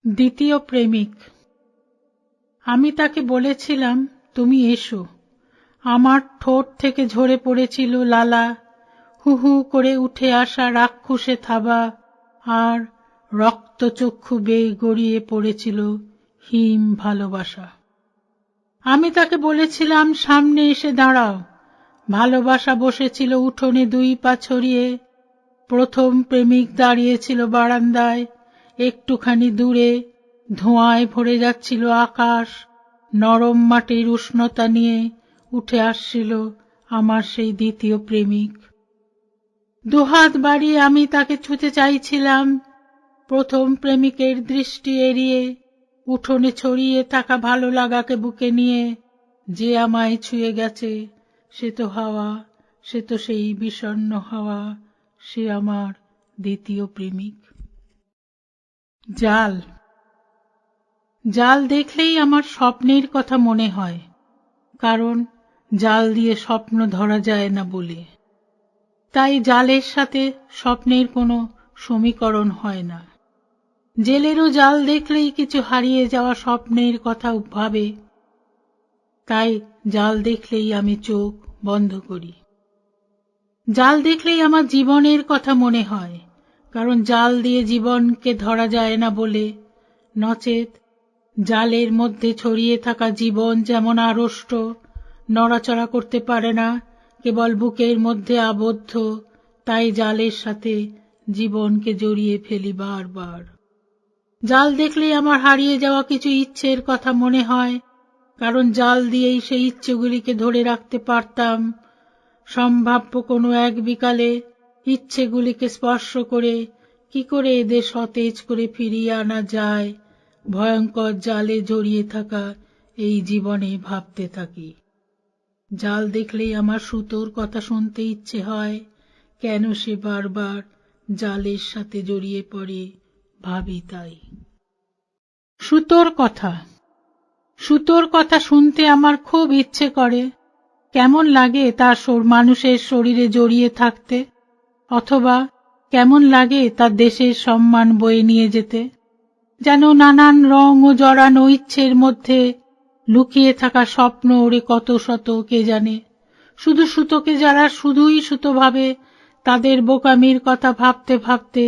দ্বিতীয় প্রেমিক। আমি তাকে বলেছিলাম, তুমি এসো। আমার ঠোঁট থেকে ঝরে পড়েছিল লালা, হু হু করে উঠে আসা রাক্ষসে থাবা, আর রক্তচক্ষু বেয়ে গড়িয়ে পড়েছিল হিম ভালোবাসা। আমি তাকে বলেছিলাম, সামনে এসে দাঁড়াও। ভালোবাসা বসেছিল উঠোনে দুই পা ছড়িয়ে। প্রথম প্রেমিক দাঁড়িয়েছিল বারান্দায়, একটুখানি দূরে। ধোঁয়ায় ভরে যাচ্ছিল আকাশ, নরম মাটির উষ্ণতা নিয়ে উঠে আসছিল আমার সেই দ্বিতীয় প্রেমিক। দুহাত বাড়িয়ে আমি তাকে ছুঁতে চাইছিলাম। প্রথম প্রেমিকের দৃষ্টি এড়িয়ে উঠোনে ছড়িয়ে থাকা ভালো লাগাকে বুকে নিয়ে, যে আমায় ছুঁয়ে গেছে সে তো হাওয়া, সে তো সেই বিষণ্ণ হাওয়া, সে আমার দ্বিতীয় প্রেমিক। জাল। জাল দেখলেই আমার স্বপ্নের কথা মনে হয়, কারণ জাল দিয়ে স্বপ্ন ধরা যায় না বলে। তাই জালের সাথে স্বপ্নের কোনো সমীকরণ হয় না। জেলেরও জাল দেখলেই কিছু হারিয়ে যাওয়া স্বপ্নের কথা ভাবে, তাই জাল দেখলেই আমি চোখ বন্ধ করি। জাল দেখলেই আমার জীবনের কথা মনে হয়, কারণ জাল দিয়ে জীবনকে ধরা যায় না বলে। নচেত জালের মধ্যে ছড়িয়ে থাকা জীবন যেমন আড়ষ্ট, নড়াচড়া করতে পারে না, কেবল বুকের মধ্যে আবদ্ধ, তাই জালের সাথে জীবনকে জড়িয়ে ফেলি বারবার। জাল দেখলেই আমার হারিয়ে যাওয়া কিছু ইচ্ছের কথা মনে হয়, কারণ জাল দিয়েই সেই ইচ্ছেগুলিকে ধরে রাখতে পারতাম। সম্ভাব্য কোনো এক বিকালে ইচ্ছেগুলিকে স্পর্শ করে কি করে এদের সতেজ করে ফিরিয়ে আনা যায়, ভয়ঙ্কর জালে জড়িয়ে থাকা এই জীবনে ভাবতে থাকি। জাল দেখলেই আমার সুতোর কথা শুনতে ইচ্ছে হয়, কেন সে বারবার জালের সাথে জড়িয়ে পড়ে ভাবি তাই। সুতোর কথা। সুতোর কথা শুনতে আমার খুব ইচ্ছে করে। কেমন লাগে তার মানুষের শরীরে জড়িয়ে থাকতে, অথবা কেমন লাগে তার দেশের সম্মান বয়ে নিয়ে যেতে। যেন নানান রং ও জড়ানো ইচ্ছের মধ্যে লুকিয়ে থাকা স্বপ্ন ওরে কত শত কে জানে। শুধু সুতোকে যারা শুধুই সুতো ভাবে, তাদের বোকামির কথা ভাবতে ভাবতে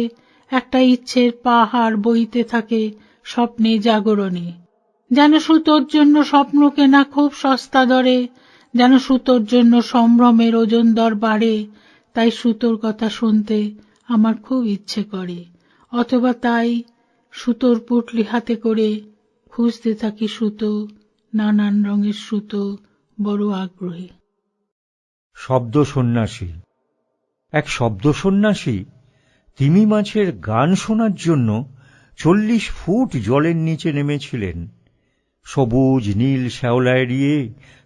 একটা ইচ্ছের পাহাড় বইতে থাকে স্বপ্নে জাগরণে। যেন সুতোর জন্য স্বপ্ন কেনা খুব সস্তা দরে, যেন সুতোর জন্য সম্ভ্রমের ওজন দর বাড়ে। তাই সুতোর কথা শুনতে আমার খুব ইচ্ছে করে, অথবা তাই সুতোর পুঁটলি হাতে করে খুঁজতে থাকি সুতো, নানান রঙের সুতো, বড় আগ্রহে। শব্দ সন্ন্যাসী। এক শব্দ সন্ন্যাসী তিমি মাছের গান শোনার জন্য 40 ফুট জলের নিচে নেমেছিলেন। সবুজ নীল শ্যাওলা এড়িয়ে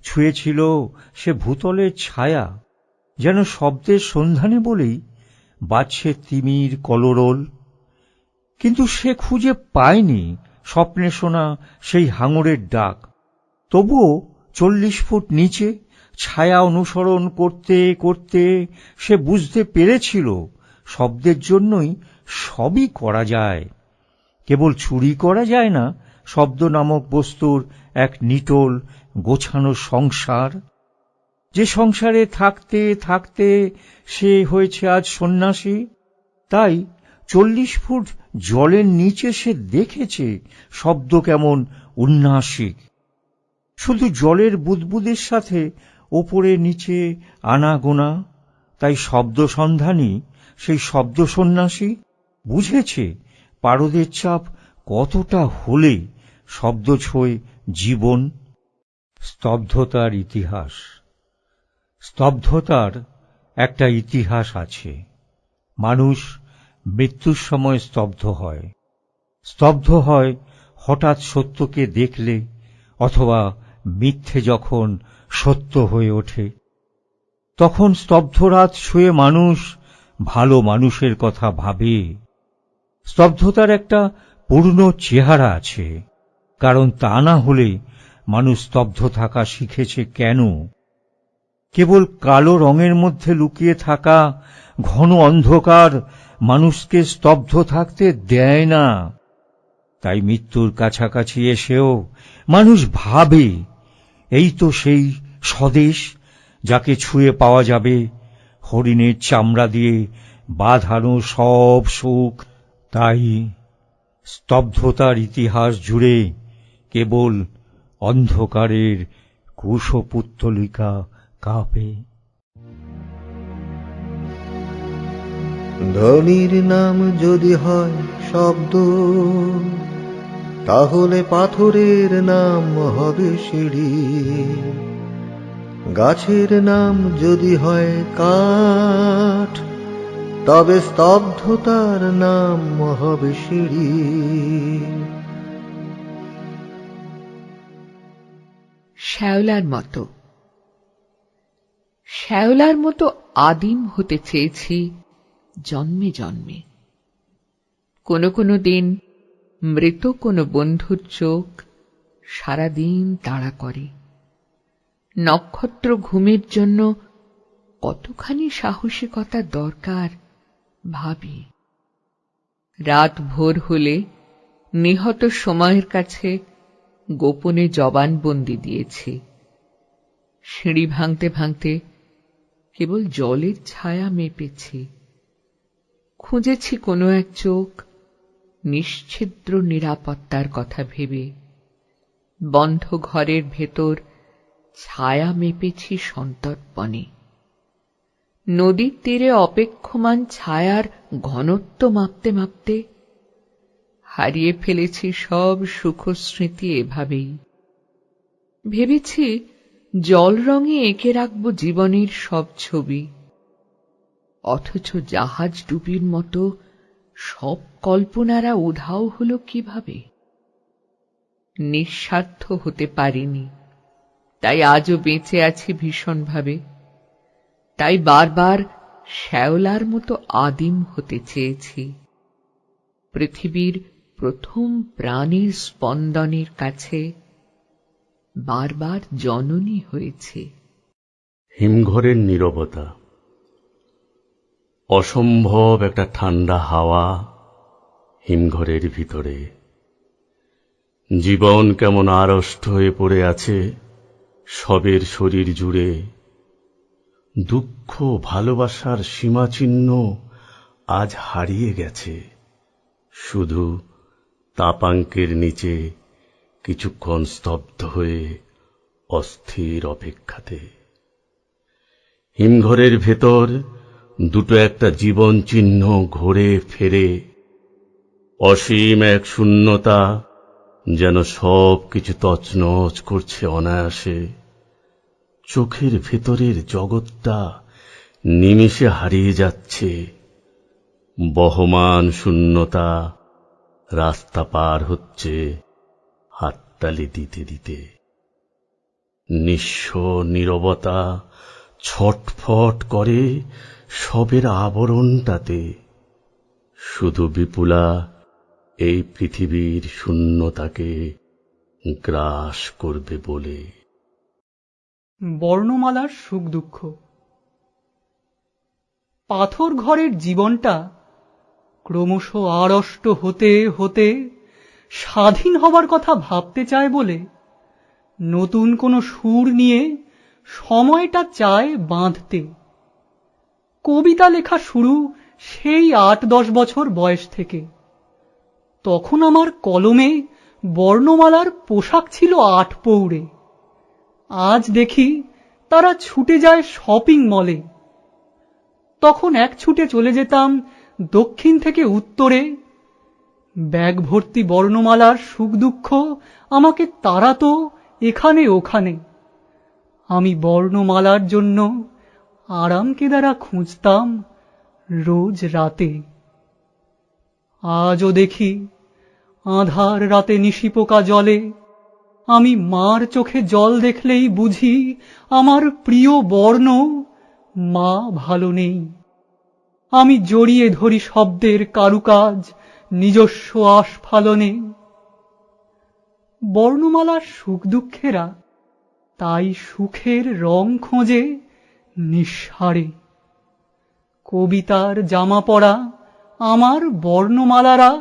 ছুঁয়েছিল সে ভূতলের ছায়া, যেন শব্দের সন্ধানে বলেই বাজছে তিমির কলরোল। কিন্তু সে খুঁজে পায়নি স্বপ্নে শোনা সেই হাঙরের ডাক। তবুও 40 ফুট নিচে ছায়া অনুসরণ করতে করতে সে বুঝতে পেরেছিল শব্দের জন্যই সবই করা যায়। কেবল চুরি করা যায় না শব্দ নামক বস্তুর এক নিটোল গোছানো সংসার, যে সংসারে থাকতে থাকতে সে হয়েছে আজ সন্ন্যাসী। তাই 40 ফুট জলের নিচে সে দেখেছে শব্দ কেমন উন্নাসিক। শুধু জলের বুদবুদের সাথে ওপরে নিচে আনাগোনা। তাই শব্দ সন্ধানী সেই শব্দ সন্ন্যাসী বুঝেছে পারদের চাপ কতটা হলে শব্দ ছোঁয় জীবন। স্তব্ধতার ইতিহাস। স্তব্ধতার একটা ইতিহাস আছে। মানুষ মৃত্যুর সময় স্তব্ধ হয়। স্তব্ধ হয় হঠাৎ সত্যকে দেখলে, অথবা মিথ্যে যখন সত্য হয়ে ওঠে। তখন স্তব্ধ রাত ছুঁয়ে মানুষ ভালো মানুষের কথা ভাবে। স্তব্ধতার একটা পূর্ণ চেহারা আছে, কারণ তা না হলে মানুষ স্তব্ধ থাকা শিখেছে কেন? কেবল কালো রঙের মধ্যে লুকিয়ে থাকা ঘন অন্ধকার মানুষকে স্তব্ধ থাকতে দেয় না। তাই মৃত্যুর কাছাকাছি এসেও মানুষ ভাবে এই তো সেই স্বদেশ যাকে ছুঁয়ে পাওয়া যাবে হরিণের চামড়া দিয়ে বাঁধানো সব সুখ। তাই স্তব্ধতার ইতিহাস জুড়ে কেবল অন্ধকারের কুশপুত্তলিকা কাঁপে। ধনির নাম যদি হয় শব্দ, তাহলে পাথরের নাম হবে সিঁড়ি। গাছের নাম যদি হয় কাঠ, তবে স্তব্ধতার নাম হবে সিঁড়ি। শ্যাওলার মতো, শ্যাওলার মতো আদিম হতে চেয়েছি জন্মে জন্মে। কোনো কোনো দিন মৃত কোনো বন্ধুর চোখ সারাদিন তাড়া করে। নক্ষত্র ঘুমের জন্য কতখানি সাহসিকতা দরকার ভাবি। রাত ভোর হলে নিহত সময়ের কাছে গোপনে জবানবন্দি দিয়েছি। সিঁড়ি ভাঙতে ভাঙতে কেবল জলের ছায়া মেপেছি। খুঁজেছি কোনো এক চোখ নিশ্ছিদ্র নিরাপত্তার কথা ভেবে। বন্ধ ঘরের ভেতর ছায়া মেপেছি সন্তর্পণে। নদীর তীরে অপেক্ষমান ছায়ার ঘনত্ব মাপতে মাপতে হারিয়ে ফেলেছি সব সুখস্মৃতি এভাবেই। ভেবেছি জল রঙে এঁকে রাখব জীবনের সব ছবি, অথচ জাহাজ ডুবির মতো সব কল্পনারা উধাও হল কিভাবে? নিঃস্বার্থ হতে পারিনি, তাই আজও বেঁচে আছি ভীষণভাবে। তাই বারবার শ্যাওলার মতো আদিম হতে চেয়েছি, পৃথিবীর প্রথম প্রাণীর স্পন্দনের কাছে বারবার জননী হয়েছে। হিমঘরের নীরবতা, অসম্ভব একটা ঠান্ডা হাওয়া হিমঘরের ভিতরে। জীবন কেমন আড়ষ্ট হয়ে পড়ে আছে সবের শরীর জুড়ে। দুঃখ ভালোবাসার সীমাচিহ্ন আজ হারিয়ে গেছে, শুধু তাপাঙ্কের নিচে কিছুক্ষণ স্তব্ধ হয়ে অস্থির অপেক্ষাতে। হিমঘরের ভেতর দুটো একটা জীবন চিহ্ন ঘোরে ফেরে। অসীম এক শূন্যতা যেন সব কিছু তছনছ করছে অনায়াসে। চোখের ভেতরের জগৎটা নিমেষে হারিয়ে যাচ্ছে। বহমান শূন্যতা রাস্তা পার হচ্ছে হাততালি দিতে দিতে। নিঃস্ব নীরবতা ছটফট করে সবের আবরণটাতে। শুধু বিপুলা এই পৃথিবীর শূন্যতাকে গ্রাস করবে বলে। বর্ণমালার সুখ দুঃখ। পাথর ঘরের জীবনটা ক্রমশ আড়ষ্ট হতে হতে স্বাধীন হবার কথা ভাবতে চায় বলে নতুন কোনো সুর নিয়ে সময়টা চায় বাঁধতে। কবিতা লেখা শুরু সেই ৮-১০ বছর বয়স থেকে। তখন আমার কলমে বর্ণমালার পোশাক ছিল ৮ পৌড়ে। আজ দেখি তারা ছুটে যায় শপিং মলে। তখন এক ছুটে চলে যেতাম দক্ষিণ থেকে উত্তরে। ব্যাগ ভর্তি বর্ণমালার সুখ দুঃখ আমাকে তাড়াতো এখানে ওখানে। আমি বর্ণমালার জন্য আরাম কেদারা খুঁজতাম রোজ রাতে। আজও দেখি আঁধার রাতে নিশিপোকা জলে। আমি মার চোখে জল দেখলেই বুঝি আমার প্রিয় বর্ণ মা ভালো নেই। আমি জড়িয়ে ধরি শব্দের কারুকাজ নিজস্ব আস্ফালনে। বর্ণমালার সুখ দুঃখেরা তাই সুখের রং খোঁজে নিঃসারে। কবিতার জামা পরা আমার বর্ণমালারা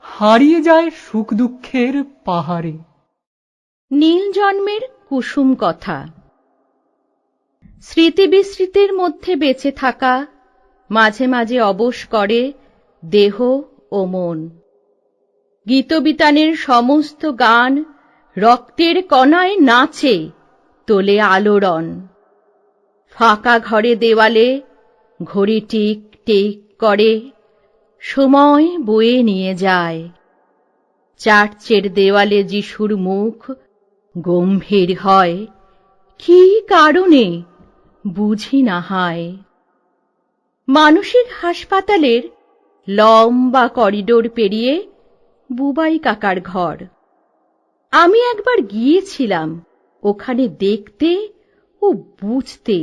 হারিয়ে যায় সুখ দুঃখের পাহাড়ে। নীল জন্মের কুসুম কথা। স্মৃতি বিস্মৃতির মধ্যে বেঁচে থাকা মাঝে মাঝে অবশ করে দেহ ও মন। গীতবিতানের সমস্ত গান রক্তের কণায় নাচে, তোলে আলোড়ন। ফাঁকা ঘরে দেওয়ালে ঘড়ি টিক টিক করে, সময় বয়ে নিয়ে যায়। চার্চের দেওয়ালে যিশুর মুখ গম্ভীর হয়, কি কারণে বুঝি না হয়। মানসিক হাসপাতালের লম্বা করিডোর পেরিয়ে বুবাই কাকার ঘর। আমি একবার গিয়েছিলাম ওখানে দেখতে ও বুঝতে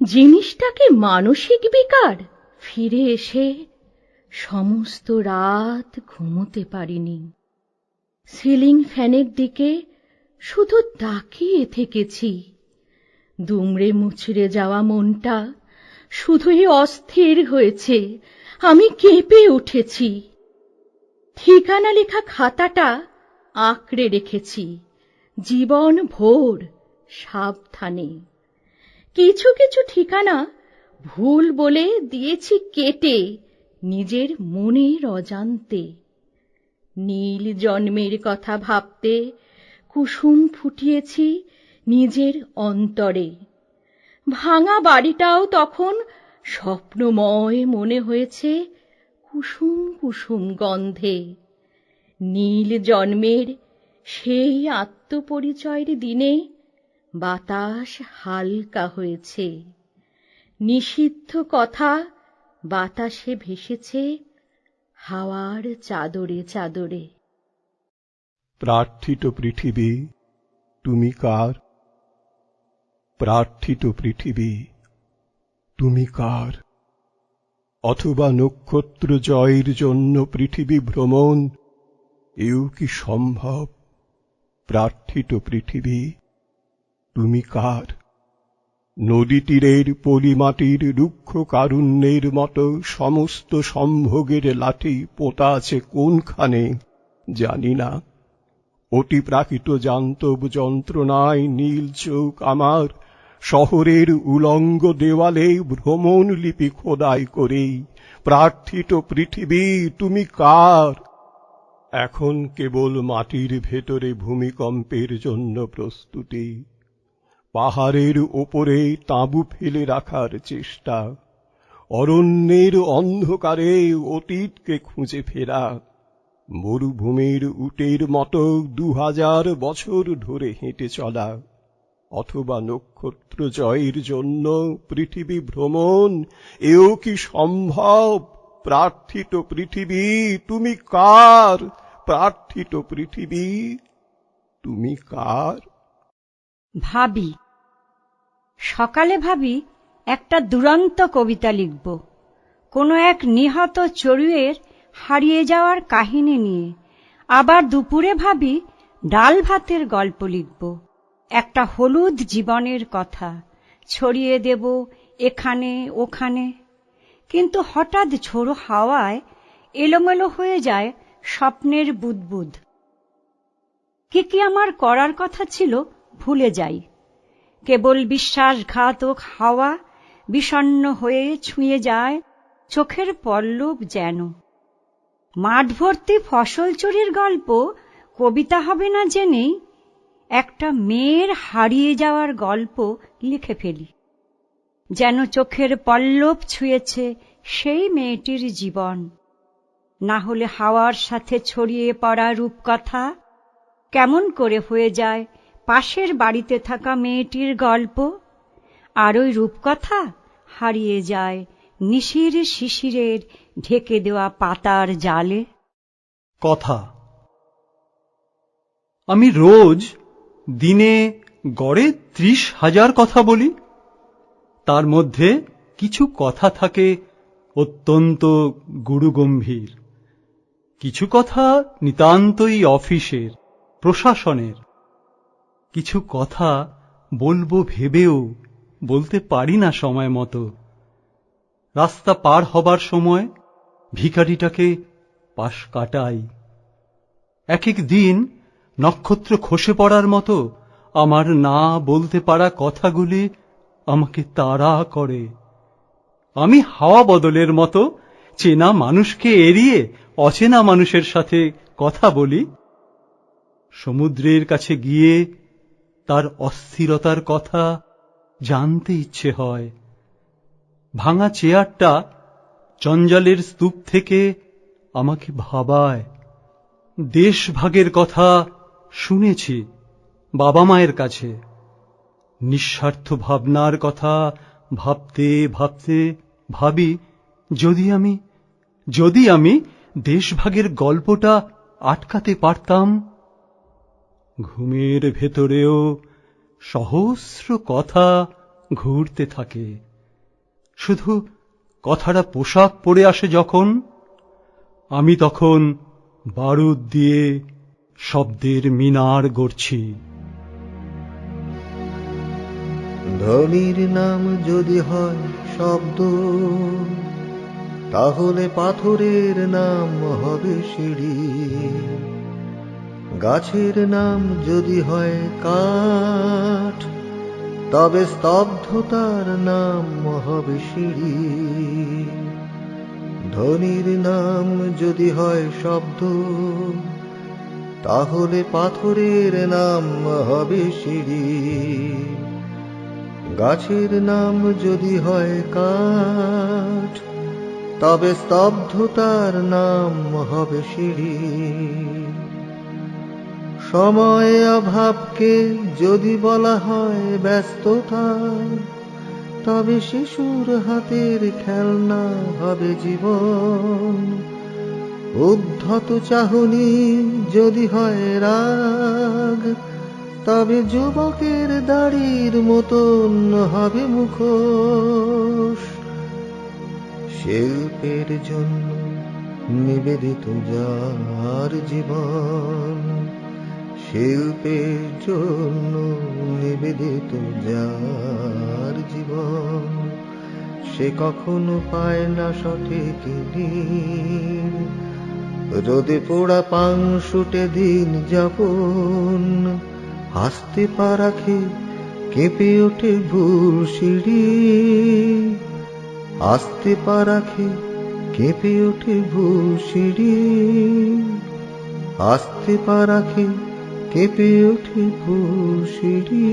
জিনিসটা কি মানসিক বিকার। ফিরে এসে সমস্ত রাত ঘুমোতে পারিনি। সিলিং ফ্যানের দিকে শুধু তাকিয়ে থেকেছি। দুমড়ে মুচড়ে যাওয়া মনটা শুধুই অস্থির হয়েছে। আমি কেঁপে উঠেছি। ঠিকানা লেখা খাতাটা আঁকড়ে রেখেছি জীবন ভোর সাবধানে। কিছু কিছু ঠিকানা ভুল বলে দিয়েছি কেটে, নিজের মনের অজান্তে। নীল জন্মের কথা ভাবতে কুসুম ফুটিয়েছি নিজের অন্তরে। ভাঙা বাড়িটাও তখন স্বপ্নময় মনে হয়েছে কুসুম কুসুম গন্ধে। নীল জন্মের সেই আত্মপরিচয়ের দিনে বাতাস হালকা হয়েছে। নিষিদ্ধ কথা বাতাসে ভেসেছে হাওয়ার চাদরে চাদরে। প্রার্থিত পৃথিবী তুমি কার? প্রার্থিত পৃথিবী তুমি কার? অথবা নক্ষত্র জয়ের জন্য পৃথিবী ভ্রমণ, এও কি সম্ভব? প্রার্থিত পৃথিবী তুমি কার? নদী তীরের পলিমাটির রুক্ষ কারুণ্যের মতো সমস্ত সম্ভোগের লাঠি পোতা আছে কোনখানে জানি না। অতি প্রাকৃত জান্তব যন্ত্রণায় নীল চোখ আমার শহরের উলঙ্গ দেওয়ালে ভ্রমণ লিপি খোদাই করে। প্রার্থিত পৃথিবী তুমি কার? এখন কেবল মাটির ভেতরে ভূমিকম্পের জন্য প্রস্তুতি, পাহাড়ের ওপরে তাঁবু ফেলে রাখার চেষ্টা, অরণ্যের অন্ধকারে অতীতকে খুঁজে ফেরা, মরুভূমির উটের মতো 2000 বছর ধরে হেঁটে চলা, অথবা নক্ষত্র জয়ের জন্য পৃথিবী ভ্রমণ, এও কি সম্ভব? প্রার্থিত পৃথিবী তুমি কার? প্রার্থিত পৃথিবী তুমি কার? ভাবি, সকালে ভাবি একটা দুরন্ত কবিতা লিখব, কোনো এক নিহত চড়ুইয়ের হারিয়ে যাওয়ার কাহিনী নিয়ে। আবার দুপুরে ভাবি ডাল ভাতের গল্প লিখব, একটা হলুদ জীবনের কথা ছড়িয়ে দেব এখানে ওখানে। কিন্তু হঠাৎ ঝোড়ো হাওয়ায় এলোমেলো হয়ে যায় স্বপ্নের বুদবুদ। কি কি আমার করার কথা ছিল ভুলে যাই। কেবল বিশ্বাসঘাতক হাওয়া বিষণ্ণ হয়ে ছুঁয়ে যায় চোখের পল্লব যেন। মাঠ ভর্তি ফসল চুরির গল্প কবিতা হবে না জেনেই একটা মেয়ের হারিয়ে যাওয়ার গল্প লিখে ফেলি, যেন চোখের পল্লব ছুঁয়েছে সেই মেয়েটির জীবন। না হলে হাওয়ার সাথে ছড়িয়ে পড়া রূপকথা কেমন করে হয়ে যায় পাশের বাড়িতে থাকা মেয়েটির গল্প, আর ওই রূপকথা হারিয়ে যায় নিশির শিশিরের ঢেকে দেওয়া পাতার জালে। কথা। আমি রোজ দিনে গড়ে 30,000 কথা বলি। তার মধ্যে কিছু কথা থাকে অত্যন্ত গুরুগম্ভীর, কিছু কথা নিতান্তই অফিসের প্রশাসনের, কিছু কথা বলবো ভেবেও বলতে পারি না সময় মতো। রাস্তা পার হবার সময় ভিখারিটাকে পাশ কাটাই। এক এক দিন নক্ষত্র খসে পড়ার মতো আমার না বলতে পারা কথাগুলি আমাকে তাড়া করে। আমি হাওয়া বদলের মতো চেনা মানুষকে এড়িয়ে অচেনা মানুষের সাথে কথা বলি। সমুদ্রের কাছে গিয়ে তার অস্থিরতার কথা জানতে ইচ্ছে হয়। ভাঙা চেয়ারটা জঞ্জালের স্তূপ থেকে আমাকে ভাবায়। দেশভাগের কথা শুনেছি বাবা মায়ের কাছে। নিঃস্বার্থ ভাবনার কথা ভাবতে ভাবতে ভাবি, যদি আমি দেশভাগের গল্পটা আটকাতে পারতাম। ঘুমের ভেতরেও সহস্র কথা ঘুরতে থাকে। শুধু কথাটা পোশাক পরে আসে যখন, আমি তখন বারুদ দিয়ে শব্দের মিনার গড়ছি। ধনির নাম যদি হয় শব্দ, তাহলে পাথরের নাম হবে সিঁড়ি। গাছের নাম যদি হয় কাঠ, তবে স্তব্ধতার নাম হবে সিঁড়ি। ধনির নাম যদি হয় শব্দ, তাহলে পাথরের নাম হবে সিঁড়ি। গাছের নাম যদি হয় কাঠ, তবে স্তব্ধতার নাম হবে সিঁড়ি। সময় অভাবকে যদি বলা হয় ব্যস্ততা, তবে শিশুর হাতের খেলনা হবে জীবন। উদ্ধত চাহনি যদি হয় রাগ, তবে যুবকের দাড়ির মতন হবে মুখোশ। শিল্পের জন্য নিবেদিত যার জীবন, শিল্পের জন্য নিবেদিত যার জীবন, সে কখনো পায় না সঠিক দিন। রোদে পোড়া পাংশুটে দিন যাপন, হাসতে পা রাখে কেঁপে ওঠে ভুল সিঁড়ি। হাসতে পা রাখে কেঁপে ওঠে ভুল সিঁড়ি। হাসতে পা রাখে কেঁপে ওঠে ভুল সিঁড়ি।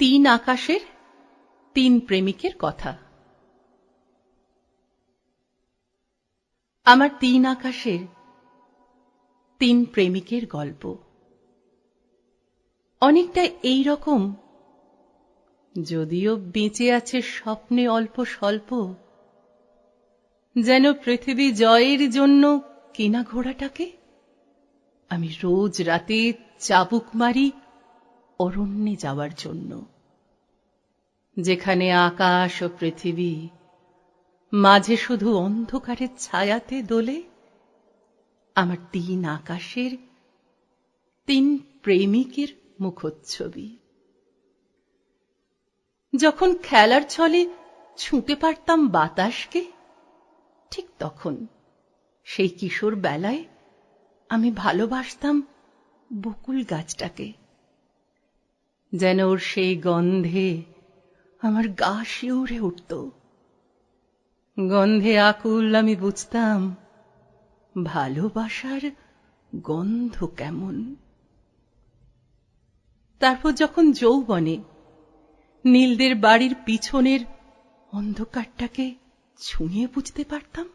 তিন আকাশের তিন প্রেমিকের কথা। আমার তিন আকাশের তিন প্রেমিকের গল্প অনেকটা এই রকম, যদিও বেঁচে আছে স্বপ্নে অল্প স্বল্প, যেন পৃথিবী জয়ের জন্য কেনা ঘোড়াটাকে আমি রোজ রাতে চাবুক মারি অরণ্যে যাওয়ার জন্য, যেখানে আকাশ ও পৃথিবী মাঝে শুধু অন্ধকারের ছায়াতে দোলে আমার তিন আকাশের তিন প্রেমিকের মুখচ্ছবি। যখন খেলার ছলে ছুঁতে পারতাম বাতাসকে, ঠিক তখন সেই কিশোর বেলায় আমি ভালোবাসতাম বকুল গাছটাকে, যেন ওর সেই গন্ধে আমার গা শিউরে উঠত। গন্ধে আকুল আমি বুঝতাম ভালোবাসার গন্ধ কেমন। তারপর যখন যৌবনে নীলদের বাড়ির পিছনের অন্ধকারটাকে ছুঁয়ে বুঝতে পারতাম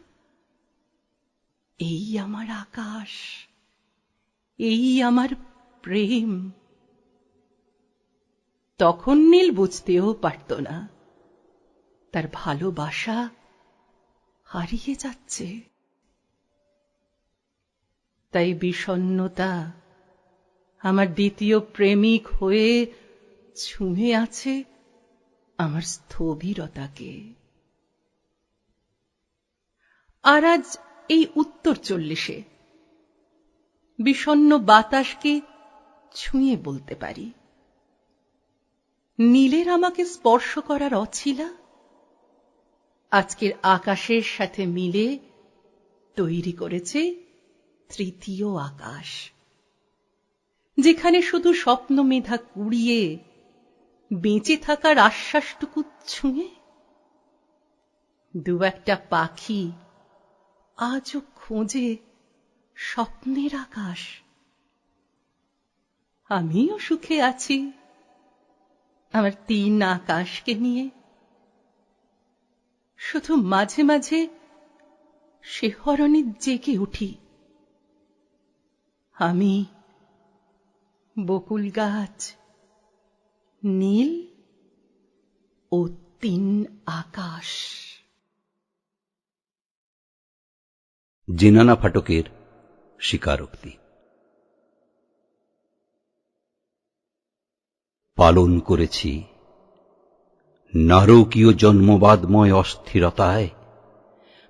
এই আমার আকাশ, এই আমার প্রেম, তখন নীল বুঝতেও পারত না তার ভালোবাসা হারিয়ে যাচ্ছে। তাই বিষণ্ণতা আমার দ্বিতীয় প্রেমিক হয়ে ছুঁয়ে আছে আমার স্থবিরতাকে। আর আজ এই উত্তর 40-এ বিষণ্ণ বাতাসকে ছুঁয়ে বলতে পারি, নীলের আমাকে স্পর্শ করার অছিলা আজকের আকাশের সাথে মিলে তৈরি করেছে তৃতীয় আকাশ, যেখানে শুধু স্বপ্ন মেধা কুড়িয়ে বেঁচে থাকার আশ্বাসটুকু ছুঁয়ে দু একটা পাখি আজও খোঁজে স্বপ্নের আকাশ। আমিও সুখে আছি আমার 3 আকাশকে নিয়ে। শুধু মাঝে মাঝে শিহরণে জেগে উঠি। আমি বকুল গাছ, নীল ও 3 আকাশ। জেনানা ফাটকের স্বীকারোক্তি। পালন করেছি নারকীয় জন্মবাদময় অস্থিরতায়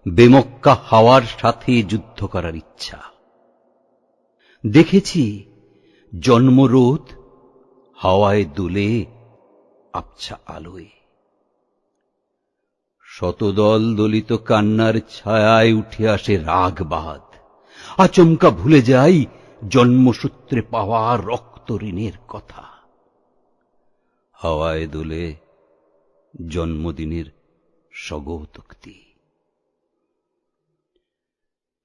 বেমক্কা হাওয়ার সাথে যুদ্ধ করার ইচ্ছা। দেখেছি জন্মরোধ হাওয়ায় দুলে আবছা আলোয়। শতদল দলিত কান্নার ছায়ায় উঠে আসে রাগবাদ। আচমকা ভুলে যাই জন্মসূত্রে পাওয়া রক্ত ঋণের কথা। হাওয়ায় দুলে জন্মদিনের স্বগতোক্তি।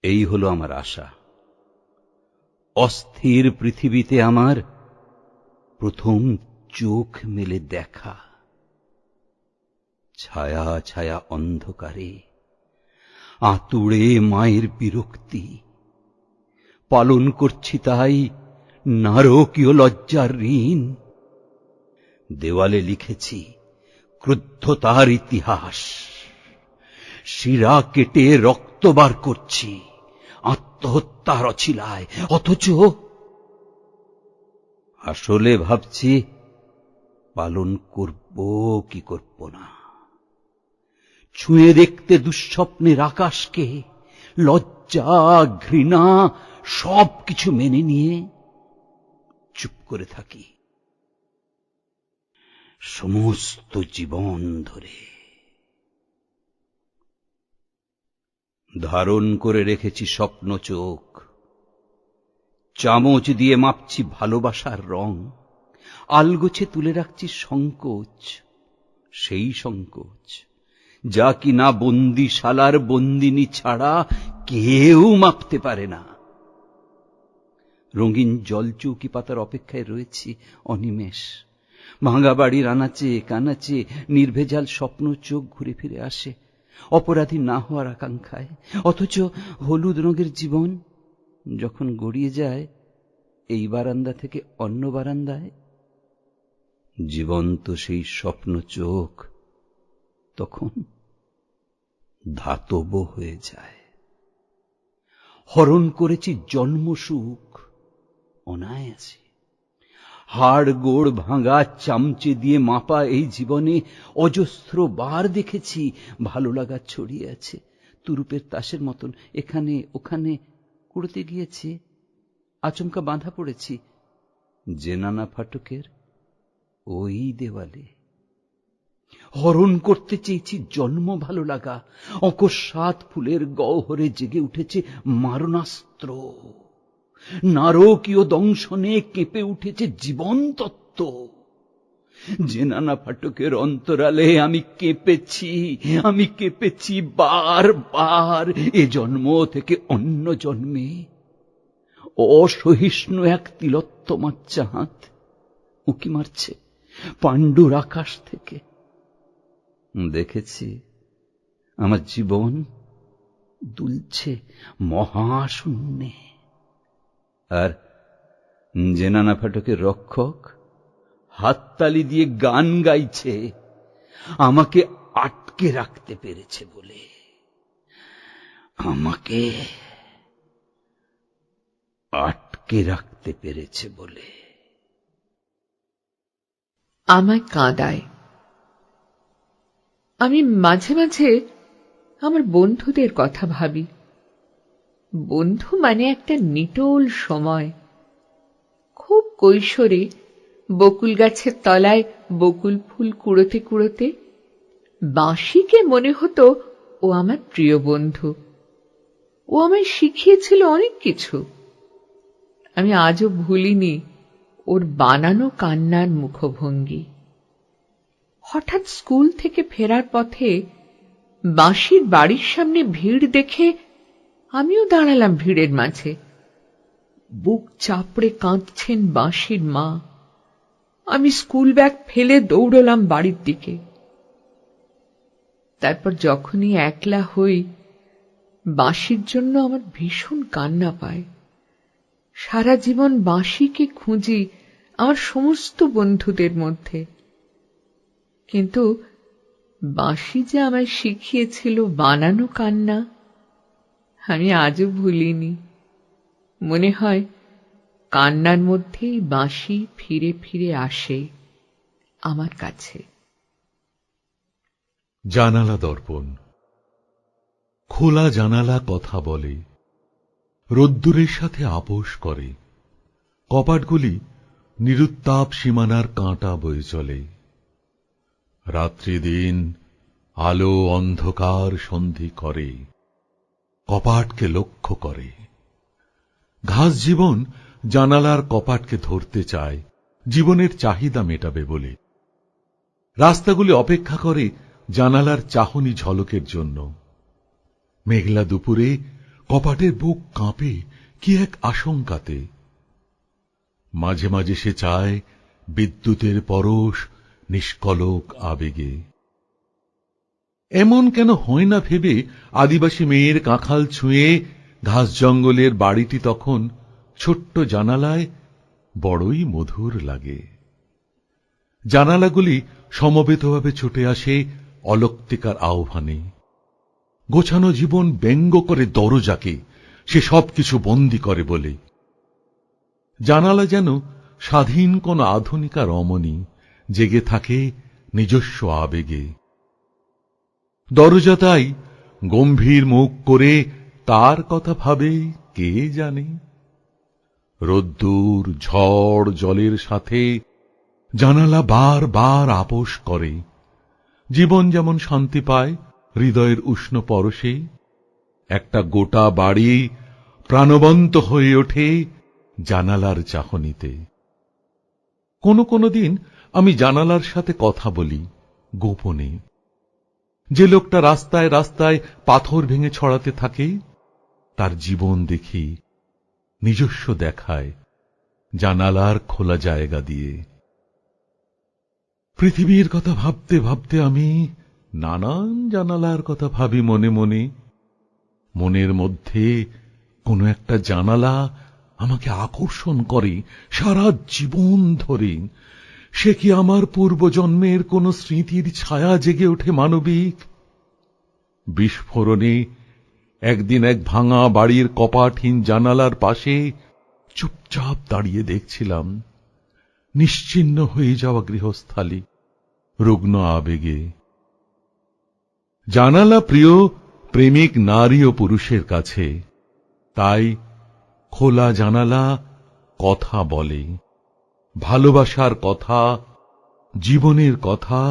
এই হলো আমার আশা। অস্থির পৃথিবীতে আমার প্রথম চোখ মেলে দেখা। ছায়া ছায়া অন্ধকারে আতুড়ে মায়ের বিরক্তি। পালন করছি তাই নারকীয় লজ্জার ঋণ। দেওয়ালে লিখেছি ক্রুদ্ধতার ইতিহাস। শিরা কেটে রক্ত বার করছি আত্মহত্যার অছিলায়, অথচ আসলে ভাবছি পালন করব কি করব না। ছুঁয়ে দেখতে দুঃস্বপ্নের আকাশকে লজ্জা ঘৃণা সবকিছু মেনে নিয়ে চুপ করে থাকি সমস্ত জীবন ধরে। ধারণ করে রেখেছি স্বপ্ন চোখ, চামচ দিয়ে মাপছি ভালোবাসার রং। আলগোছে তুলে রাখছি সংকোচ, সেই সংকোচ যা কিনা বন্দিশালার বন্দিনী ছাড়া কেউ মাপতে পারে না। রঙিন জলচৌকি পাতার অপেক্ষায় রয়েছি অনিমেষ। ভাঙা বাড়ির আনাচে কানাচে নির্ভেজাল স্বপ্ন চোখ ঘুরে ফিরে আসে অপরাধী না হওয়ার আকাঙ্ক্ষায়। অথচ হলুদ রঙের জীবন যখন গড়িয়ে যায় এই বারান্দা থেকে অন্য বারান্দায়, জীবন্ত সেই স্বপ্ন চোখ তখন ধাতব হয়ে যায়। হরণ করেছি জন্মসুখ অনায়াসে। হাড় গোড় ভাঙা চামচে দিয়ে মাপা এই জীবনে অজস্র বার দেখেছি ভালো লাগা ছড়িয়ে আছে তুরুপের তাসের মতন এখানে ওখানে। কুড়োতে গিয়েছি, আচমকা বাঁধা পড়েছি জেনানা ফাটকের ওই দেওয়ালে। হরণ করতে চেয়েছি জন্ম ভালো লাগা। অকস্মাৎ ফুলের গহ্বরে জেগে উঠেছে মারণাস্ত্র। নারকীয় দংশনে কেঁপে উঠেছে জীবন তত্ত্ব। জেনানা ফাটকের অন্তরালে আমি কেঁপেছি বারবার, এ জন্ম থেকে অন্য জন্মে। অসহিষ্ণু এক তিলোত্তমার চাঁদ উঁকি মারছে পাণ্ডুর আকাশ থেকে। দেখেছি আমার জীবন দুলছে মহাশূন্যে। আর জেনানা ফাটকের রক্ষক হাততালি দিয়ে গান গাইছে আমাকে আটকে রাখতে পেরেছে বলে। আমাকে আটকে রাখতে পেরেছে বলে। আমায় কাঁদায়। আমি মাঝে মাঝে আমার বন্ধুদের কথা ভাবি। বন্ধু মানে একটা নিটোল সময়। খুব কৈশোরে বকুল গাছের তলায় বকুল ফুল কুড়োতে কুড়োতে বাঁশিকে মনে হতো ও আমার প্রিয় বন্ধু। ও আমায় শিখিয়েছিল অনেক কিছু। আমি আজও ভুলিনি ওর বানানো কান্নার মুখভঙ্গি। হঠাৎ স্কুল থেকে ফেরার পথে বাঁশির বাড়ির সামনে ভিড় দেখে আমিও দাঁড়ালাম ভিড়ের মাঝে। বুক চাপড়ে কাঁদছেন বাঁশির মা। আমি স্কুল ব্যাগ ফেলে দৌড়লাম বাড়ির দিকে। তারপর যখনই একলা হই, বাঁশির জন্য আমার ভীষণ কান্না পায়। সারা জীবন বাঁশিকে খুঁজি আমার সমস্ত বন্ধুদের মধ্যে, কিন্তু বাঁশি যে আমায় শিখিয়েছিল বানানো কান্না, আমি আজও ভুলিনি। মনে হয় কান্নার মধ্যেই বাঁশি ফিরে ফিরে আসে আমার কাছে। জানালা দর্পণ। খোলা জানালা কথা বলে, রোদ্দুরের সাথে আপোষ করে। কপাটগুলি নিরুত্তাপ সীমানার কাঁটা বয়ে চলে। রাত্রি দিন আলো অন্ধকার সন্ধি করে, কপাটকে লক্ষ্য করে। ঘাস জীবন জানালার কপাটকে ধরতে চায়, জীবনের চাহিদা মেটাবে বলে। রাস্তাগুলি অপেক্ষা করে জানালার চাহনি ঝলকের জন্য। মেঘলা দুপুরে কপাটের বুক কাঁপে কি এক আশঙ্কাতে। মাঝে মাঝে সে চায় বিদ্যুতের পরশ নিষ্কলক আবেগে। এমন কেন হয় না ভেবে আদিবাসী মেয়ের কাঁখাল ছুঁয়ে ঘাস জঙ্গলের বাড়িটি তখন ছোট্ট জানালায় বড়ই মধুর লাগে। জানালাগুলি সমবেতভাবে ছুটে আসে অলক্তিকার আহ্বানে। গোছানো জীবন ব্যঙ্গ করে দরজাকে, সে সবকিছু বন্দী করে বলে। জানালা যেন স্বাধীন কোন আধুনিকা রমণী, জেগে থাকে নিজস্ব আবেগে। দরজা তাই গম্ভীর মুখ করে তার কথা ভাবে কে জানে। রোদ্দুর ঝড় জলের সাথে জানালা বার বার আপোষ করে। জীবন যেমন শান্তি পায় হৃদয়ের উষ্ণ পরশে, একটা গোটা বাড়ি প্রাণবন্ত হয়ে ওঠে জানালার চাহনিতে। কোনো দিন আমি জানালার সাথে কথা বলি গোপনে। যে লোকটা রাস্তায় রাস্তায় পাথর ভেঙে ছড়াতে থাকে, তার জীবন দেখি নিজস্ব দেখায় জানালার খোলা জায়গা দিয়ে। পৃথিবীর কথা ভাবতে ভাবতে আমি নানান জানালার কথা ভাবি মনে মনে। মনের মধ্যে কোনো একটা জানালা আমাকে আকর্ষণ করে সারা জীবন ধরে। সে কি আমার পূর্বজন্মের কোন স্মৃতির ছায়া জেগে ওঠে মানবিক? বিস্ফোরণে একদিন এক ভাঙা বাড়ির কপাটহীন জানালার পাশে চুপচাপ দাঁড়িয়ে দেখছিলাম নিশ্চিহ্ন হয়ে যাওয়া গৃহস্থালী রুগ্ন আবেগে। জানালা প্রিয় প্রেমিক নারী ও পুরুষের কাছে, তাই খোলা জানালা কথা বলে, ভালোবাসার কথা, জীবনের কথা,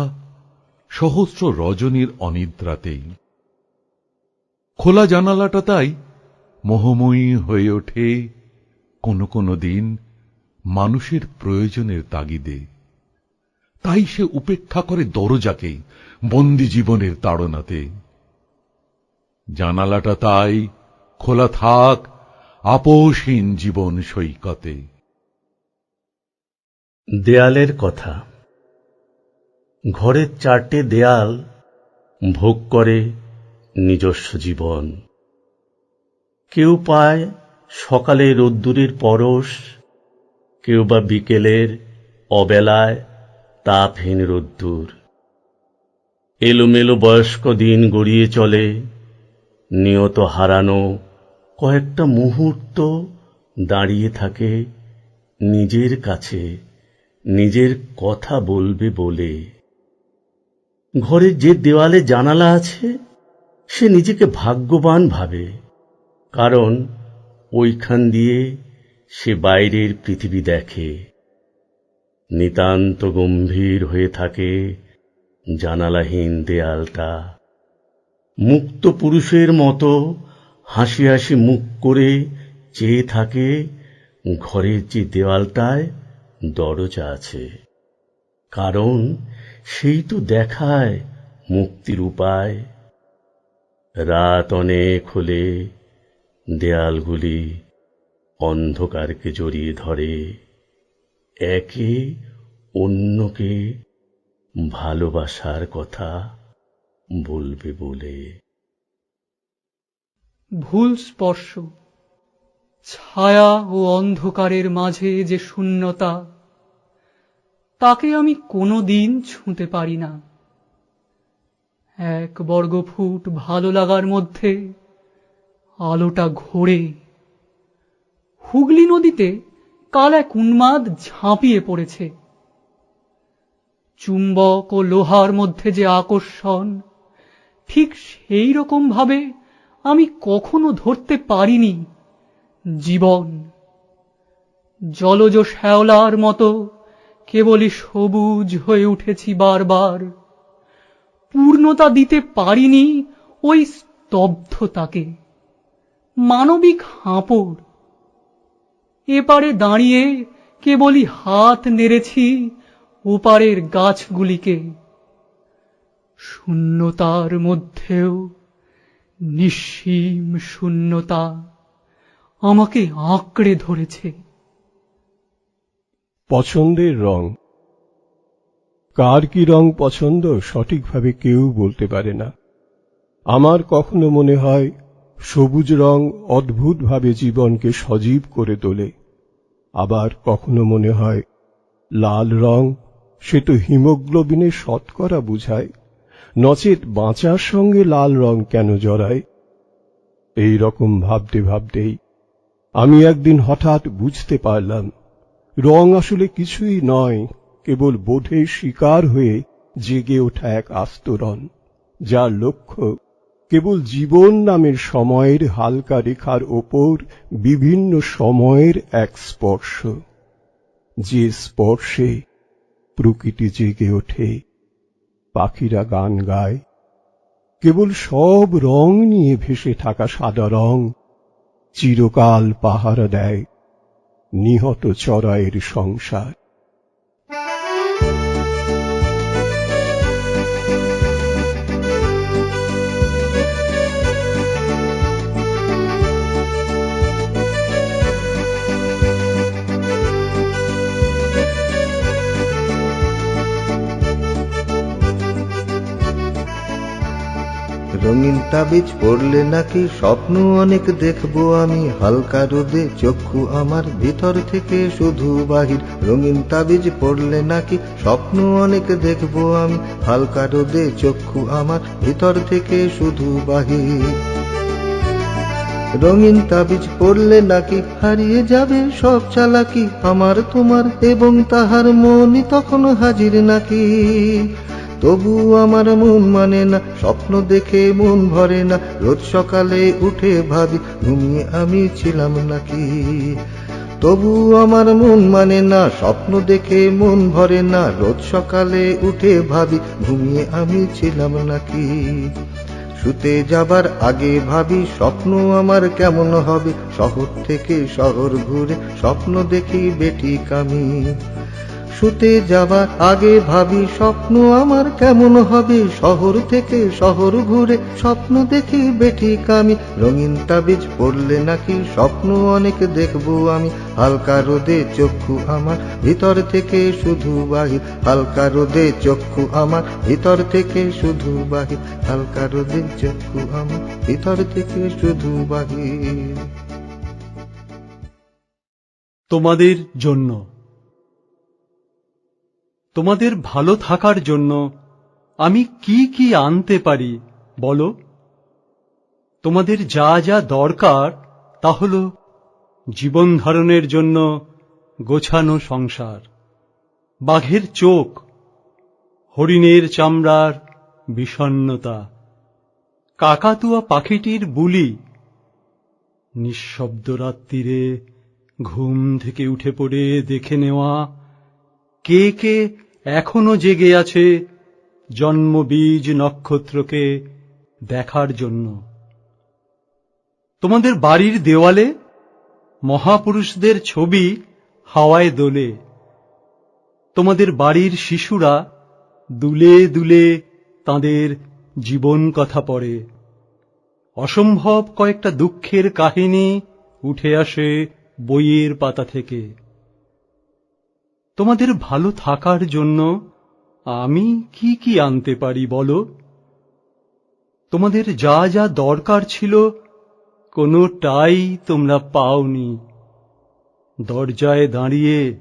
সহস্র রজনীর অনিদ্রাতেই। খোলা জানালাটা তাই মোহময়ী হয়ে ওঠে কোনো দিন মানুষের প্রয়োজনের তাগিদে। তাই সে উপেক্ষা করে দরজাকে বন্দি জীবনের তাড়নাতে। জানালাটা তাই খোলা থাক আপোষহীন জীবন সৈকতে। দেয়ালের কথা। ঘরের চারটে দেয়াল ভোগ করে নিজস্ব জীবন। কেউ পায় সকালে রোদ্দুরের পরশ, কেউ বা বিকেলের অবেলায় তাপহীন রোদ্দুর। এলোমেলো বয়স্ক দিন গড়িয়ে চলে, নিয়ত হারানো কয়েকটা মুহূর্ত দাঁড়িয়ে থাকে নিজের কাছে, নিজের কথা বলবে বলে। ঘরের যে দেওয়ালে জানালা আছে, সে নিজেকে ভাগ্যবান ভাবে, কারণ ওইখান দিয়ে সে বাইরের পৃথিবী দেখে। নিতান্ত গম্ভীর হয়ে থাকে জানালাহীন দেয়ালটা। মুক্ত পুরুষের মতো হাসি হাসি মুখ করে চেয়ে থাকে ঘরের যে দেওয়ালটায় দরজা আছে, কারণ সেই তো দেখায় মুক্তির উপায়। রাত অনেক হলে দেয়ালগুলি অন্ধকারকে জড়িয়ে ধরে, একে অন্যকে ভালোবাসার কথা বলবে বলে। ভুল স্পর্শ, ছায়া ও অন্ধকারের মাঝে যে শূন্যতা, তাকে আমি কোনোদিন ছুঁতে পারি না। 1 বর্গফুট ভালো লাগার মধ্যে আলোটা ঘোরে। হুগলি নদীতে কাল এক উন্মাদ ঝাঁপিয়ে পড়েছে। চুম্বক ও লোহার মধ্যে যে আকর্ষণ, ঠিক সেই রকম ভাবে আমি কখনো ধরতে পারিনি জীবন। জলজ শ্যাওলার মতো কেবলই সবুজ হয়ে উঠেছি বারবার, পূর্ণতা দিতে পারিনি ওই স্তব্ধতাকে। মানবিক হাঁপড়, এপারে দাঁড়িয়ে কেবলই হাত নেড়েছি ওপারের গাছগুলিকে। শূন্যতার মধ্যেও নিঃসীম শূন্যতা আমাকে আঁকড়ে ধরেছে। পছন্দের রং, কার কি রং পছন্দ সঠিকভাবে কেউ বলতে পারে না। আমার কখনো মনে হয় সবুজ রং অদ্ভুতভাবে জীবনকে সজীব করে তোলে, আবার কখনো মনে হয় লাল রং সে তো হিমোগ্লোবিনের শতকরা বুঝায়, নচেৎ বাঁচার সঙ্গে লাল রং কেন জড়ায়। এই রকম ভাবতে ভাবতেই আমি একদিন হঠাৎ বুঝতে পারলাম রং আসলে কিছুই নয়, কেবল বোধের শিকার হয়ে জেগে ওঠা এক আস্তরণ, যার লক্ষ্য কেবল জীবন নামের সময়ের হালকা রেখার ওপর বিভিন্ন সময়ের এক স্পর্শ, যে স্পর্শে প্রকৃতি জেগে ওঠে, পাখিরা গান গায়। কেবল সব রং নিয়ে ভেসে থাকা সাদা রং চিরকাল পাহারা দেয় নিহত চড়াইয়ের সংসার। রঙিন তাবিজ পড়লে নাকি স্বপ্ন অনেক দেখবো আমি, হালকা রোদে চক্ষু আমার ভিতর থেকে শুধু বাহির। রঙিন তাবিজ পড়লে নাকি স্বপ্ন অনেক দেখবো আমি, হালকা রোদে চক্ষু আমার ভিতর থেকে শুধু বাহির। রঙিন তাবিজ পড়লে নাকি হারিয়ে যাবে সব চালাকি আমার তোমার, এবং তাহার মনই তখন হাজির নাকি। তবু আমার মন মানে না, স্বপ্ন দেখে মন ভরে না, রোজ সকালে উঠে ভাবি ঘুমিয়ে আমি ছিলাম নাকি। তবু আমার মন মানে না, স্বপ্ন দেখে মন ভরে না, রোজ সকালে উঠে ভাবি ঘুমিয়ে আমি ছিলাম নাকি। শুতে যাবার আগে ভাবি স্বপ্ন আমার কেমন হবে, শহর থেকে শহর ঘুরে স্বপ্ন দেখি বেঠিক আমি। শুতে যাবার আগে ভাবি স্বপ্ন আমার কেমন হবে, শহর থেকে শহর ঘুরে স্বপ্ন দেখি বেঠিক আমি। রঙিন তাবিজ পড়লে নাকি স্বপ্ন অনেক দেখবো আমি, হালকা রোদে চক্ষু আমার ভিতর থেকে শুধু বাহির। হালকা রোদে চক্ষু আমার ভিতর থেকে শুধু বাহির, হালকা রোদে চক্ষু আমার ভিতর থেকে শুধু বাহির। তোমাদের জন্য, তোমাদের ভালো থাকার জন্য আমি কি কি আনতে পারি বলো? তোমাদের যা যা দরকার তা হলো জীবন ধারণের জন্য গোছানো সংসার, বাঘের চোখ, হরিণের চামড়ার বিষণ্ণতা, কাকাতুয়া পাখিটির বুলি, নিঃশব্দ রাত্রিরে ঘুম থেকে উঠে পড়ে দেখে নেওয়া কে কে এখনো জেগে আছে জন্মবীজ নক্ষত্রকে দেখার জন্য। তোমাদের বাড়ির দেওয়ালে মহাপুরুষদের ছবি হাওয়ায় দোলে। তোমাদের বাড়ির শিশুরা দুলে দুলে তাদের জীবন কথা পড়ে। অসম্ভব কয়েকটা দুঃখের কাহিনী উঠে আসে বইয়ের পাতা থেকে। তোমাদের ভালো থাকার জন্য আমি কি কি আনতে পারি বলো? তোমাদের যা যা দরকার ছিল কোনোটাই তোমরা পাওনি। দরজায় দাঁড়িয়ে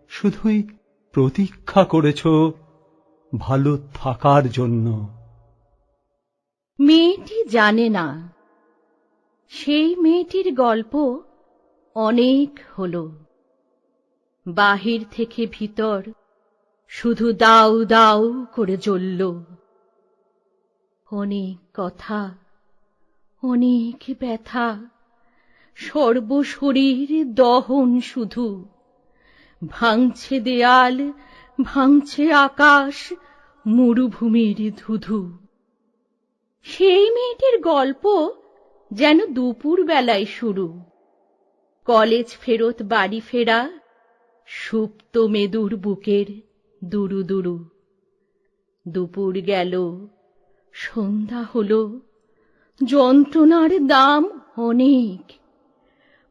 শুধুই প্রতীক্ষা করেছ ভালো থাকার জন্য। মেয়েটি জানে না, সেই মেয়েটির গল্প অনেক হলো। বাহির থেকে ভিতর শুধু দাউ দাউ করে জ্বলল। অনেক কথা, অনেক ব্যথা, সর্বশরীর দহন শুধু। ভাঙছে দেয়াল, ভাঙছে আকাশ, মরুভূমির ধুধু। সেই মেয়েটির গল্প যেন দুপুর বেলায় শুরু। কলেজ ফেরত বাড়ি ফেরা, সুপ্ত মেদুর বুকের দুরু দুরু। দুপুর গেল, সন্ধ্যা হলো, যন্ত্রণার দাম অনেক।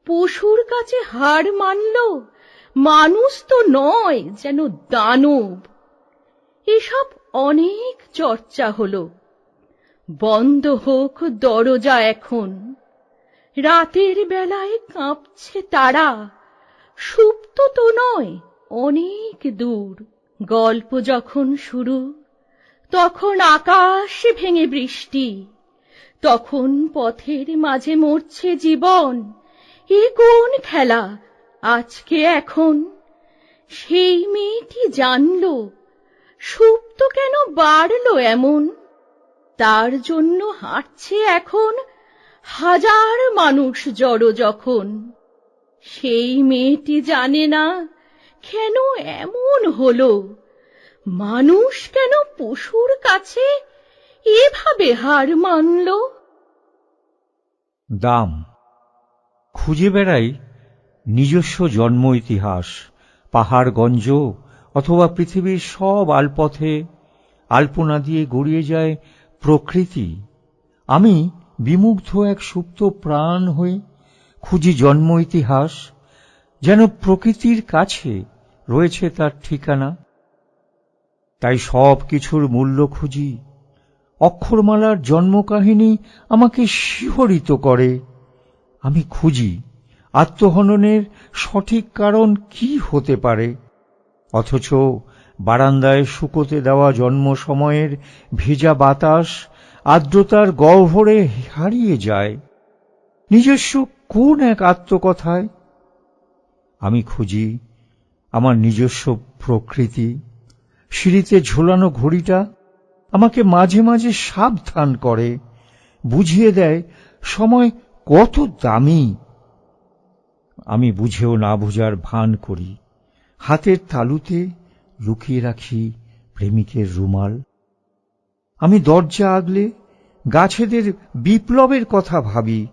পশুর কাছে হার মানল, মানুষ তো নয় যেন দানব। এসব অনেক চর্চা হলো। বন্ধ হোক দরজা এখন। রাতের বেলায় কাঁপছে তারা, সুপ্ত তো নয় অনেক দূর। গল্প যখন শুরু, তখন আকাশ ভেঙে বৃষ্টি। তখন পথের মাঝে মরছে জীবন। এ কোন খেলা আজকে এখন? সেই মেয়েটি জানল, সুপ্ত কেন বাড়লো এমন। তার জন্য হাঁটছে এখন হাজার মানুষ জড়ো যখন। সেই মেয়েটি জানে না কেন এমন হলো। মানুষ কেন পশুর কাছে এভাবে হার মানল। দাম খুঁজে বেড়াই নিজস্ব জন্ম ইতিহাস, পাহাড়গঞ্জ অথবা পৃথিবীর সব আলপথে আলপনা দিয়ে গড়িয়ে যায় প্রকৃতি। আমি বিমুগ্ধ এক সুপ্ত প্রাণ হয়ে খুঁজি জন্ম ইতিহাস, যেন প্রকৃতির কাছে রয়েছে তার ঠিকানা। তাই সব কিছুর মূল্য খুঁজি। অক্ষরমালার জন্মকাহিনী আমাকে শিহরিত করে। আমি খুঁজি আত্মহননের সঠিক কারণ কি হতে পারে, অথচ বারান্দায় শুকোতে দেওয়া জন্ম সময়ের ভেজা বাতাস আর্দ্রতার গহ্বরে হারিয়ে যায় নিজস্ব কোন এক আত্মকথায়। আমি খুঁজি আমার নিজস্ব প্রকৃতি। সিঁড়িতে ঝোলানো ঘড়িটা আমাকে মাঝে মাঝে সাবধান করে, বুঝিয়ে দেয় সময় কত দামি। আমি বুঝেও না বুঝার ভান করি। হাতের তালুতে লুকিয়ে রাখি প্রেমিকের রুমাল। আমি দরজা আগলে গাছেদের বিপ্লবের কথা ভাবি।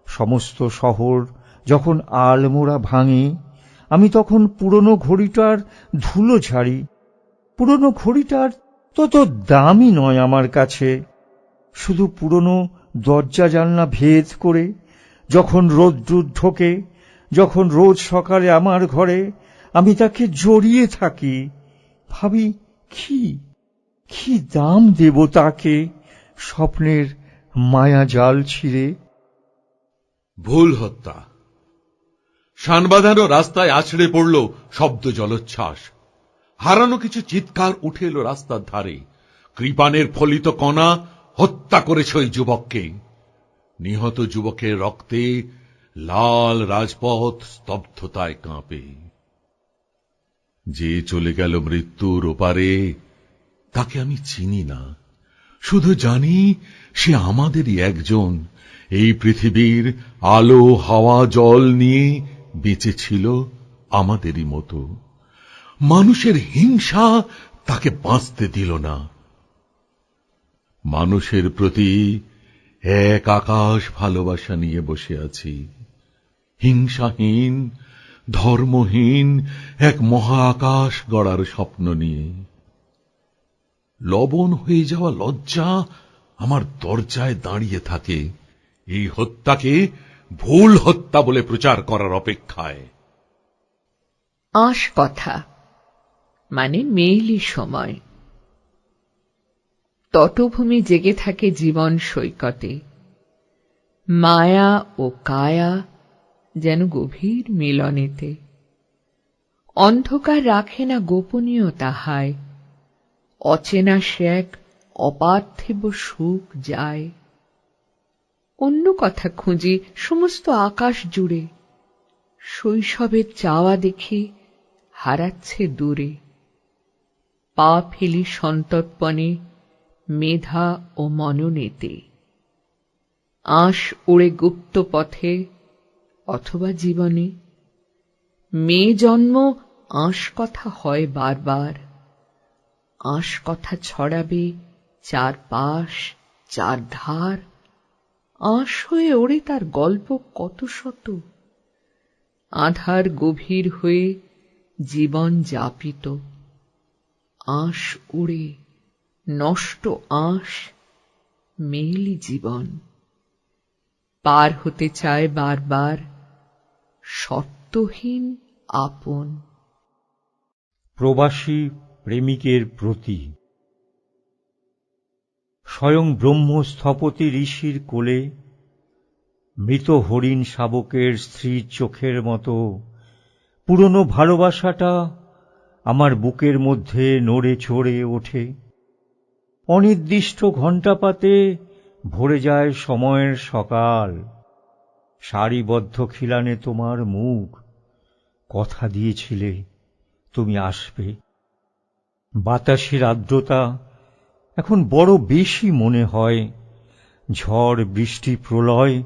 সমস্ত শহর যখন আলমোড়া ভাঙে, আমি তখন পুরনো ঘড়িটার ধুলো ঝাড়ি। পুরনো ঘড়িটার তত দামি নয় আমার কাছে। শুধু পুরনো দরজা জানলা ভেদ করে যখন রোদ্দুর ঢোকে, যখন রোজ সকালে আমার ঘরে আমি তাকে জড়িয়ে থাকি, ভাবি কি দাম দেব তাকে স্বপ্নের মায়া জাল ছিঁড়ে। ভুল হত্যা। শান বাঁধানো রাস্তায় আছড়ে পড়ল শব্দ জলোচ্ছ্বাস। হারানো কিছু চিৎকার উঠে এলো রাস্তার ধারে। কৃপানের ফলিত কণা হত্যা করেছে ওই যুবককে। নিহত যুবকের রক্তে লাল রাজপথ স্তব্ধতায় কাঁপে। যে চলে গেল মৃত্যুর ওপারে, তাকে আমি চিনি না। শুধু জানি সে আমাদেরই একজন। এই পৃথিবীর আলো হাওয়া জল নিয়ে বেঁচে ছিল আমাদেরই মতো। মানুষের হিংসা তাকে বাঁচতে দিল না। মানুষের প্রতি এক আকাশ ভালোবাসা নিয়ে বসে আছি, হিংসাহীন ধর্মহীন এক মহা আকাশ গড়ার স্বপ্ন নিয়ে। লবণ হয়ে যাওয়া লজ্জা আমার দরজায় দাঁড়িয়ে থাকে এই হত্যাকে ভুল হত্যা বলে প্রচার করার অপেক্ষায়। আঁশ কথা মানে মেইলি সময়। তটভূমি জেগে থাকে জীবন সৈকতে, মায়া ও কায়া যেন গভীর মিলনেতে। অন্ধকার রাখে না গোপনীয় তাহায়, অচেনা সে এক অপার্থিব সুখ যায়। অন্য কথা খুঁজি সমস্ত আকাশ জুড়ে, শৈশবের চাওয়া দেখি হারাচ্ছে দূরে। পা ফেলি সন্তর্পণে মেধা ও মননেতে, আঁশ ওড়ে গুপ্ত পথে অথবা জীবনে। মেয়ে জন্ম আঁশ কথা হয় বারবার, আঁশ কথা ছড়াবে চারপাশ চার ধার। আঁশ হয়ে ওড়ে তার গল্প কত শত, আধার গভীর হয়ে জীবন যাপিত। আঁশ উড়ে নষ্ট আঁশ মেইলি জীবন, পার হতে চায় বারবার শর্তহীন আপন। প্রবাসী প্রেমিকের প্রতি। স্বয়ং ব্রহ্ম স্থপতি ঋষির কোলে মৃত হরিণ শাবকের স্ত্রীর চোখের মতো পুরনো ভালোবাসাটা আমার বুকের মধ্যে নড়ে চড়ে ওঠে। অনির্দিষ্ট ঘণ্টাপাতে ভরে যায় সময়ের সকাল। সারিবদ্ধ খিলানে তোমার মুখ, কথা দিয়েছিলে তুমি আসবে। বাতাসের আর্দ্রতা এখন বড় বেশি মনে হয়। ঝড় বৃষ্টি প্রলয়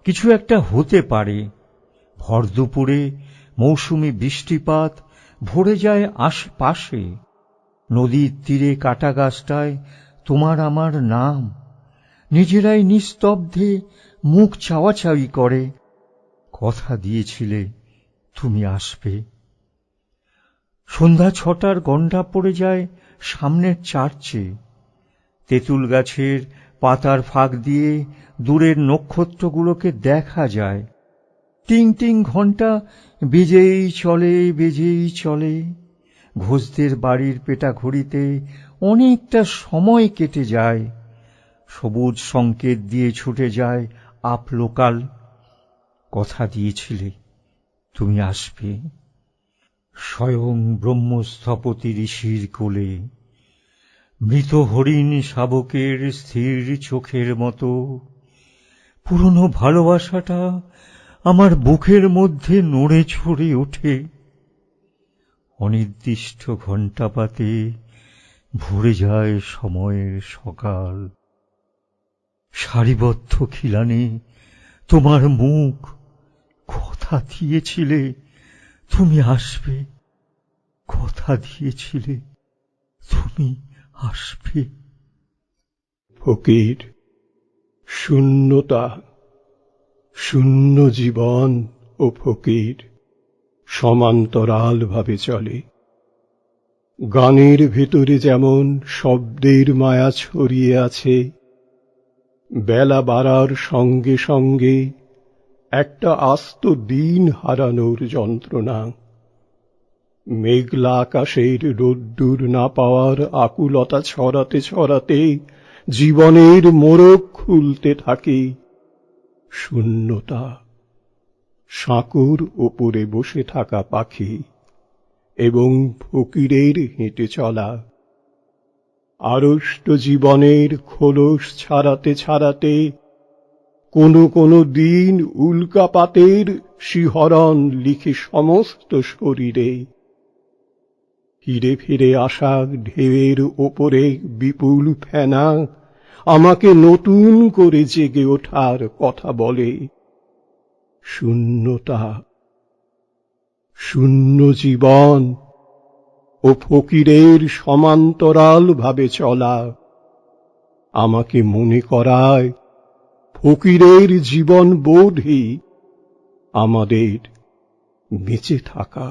কিছু একটা হতে পারে। ভর দুপুরে মৌসুমি বৃষ্টিপাত ভরে যায় আশপাশে। নদীর তীরে কাটা গাছটায় তোমার আমার নাম। নিজেরাই নিস্তব্ধে মুখ চাওয়াচাওয়ি করে। কথা দিয়েছিলে তুমি আসবে। সন্ধ্যা 6টার গন্ডা পড়ে যায় সামনের চার্চে। তেঁতুল গাছের পাতার ফাঁক দিয়ে দূরের নক্ষত্রগুলোকে দেখা যায়। টিং টিং ঘণ্টা বেজেই চলে বেজেই চলে। ঘোষদের বাড়ির পেটা ঘড়িতে অনেকটা সময় কেটে যায়। সবুজ সংকেত দিয়ে ছুটে যায় আপ লোকাল। কথা দিয়েছিলে তুমি আসবে। স্বয়ং ব্রহ্মস্থপতি ঋষির কোলে মৃত হরিণ শাবকের স্থির চোখের মতো পুরনো ভালোবাসাটা আমার বুকের মধ্যে নড়ে চড়ে ওঠে। অনির্দিষ্ট ঘণ্টাপাতে ভরে যায় সময়ের সকাল। সারিবদ্ধ খিলানে তোমার মুখ, কথা দিয়েছিলে তুমি আসবে। কথা দিয়েছিলে তুমি আসবে। ফকির, শূন্যতা, শূন্য জীবন ও ফকির সমান্তরাল ভাবে চলে। গানের ভেতরে যেমন শব্দের মায়া ছড়িয়ে আছে, বেলা বাড়ার সঙ্গে সঙ্গে একটা আস্ত দিন হারানোর যন্ত্রণা। মেঘলা আকাশের রোদ্দুর না পাওয়ার আকুলতা ছড়াতে ছড়াতে জীবনের মোড়ক খুলতে থাকে। শূন্যতা, সাঁকোর ওপরে বসে থাকা পাখি এবং ফকিরের হেঁটে চলা। আড়ষ্ট জীবনের খোলস ছাড়াতে ছাড়াতে কোনো কোনো দিন উল্কাপাতের শিহরণ লিখে সমস্ত শরীরে। ফিরে ফিরে আসা ঢেউয়ের ওপরে বিপুল ফেনা আমাকে নতুন করে জেগে ওঠার কথা বলে। শূন্যতা, শূন্য জীবন ও ফকিরের সমান্তরাল ভাবে চলা আমাকে মনে করায় ফকিরের জীবন বোধই আমাদের বেঁচে থাকা।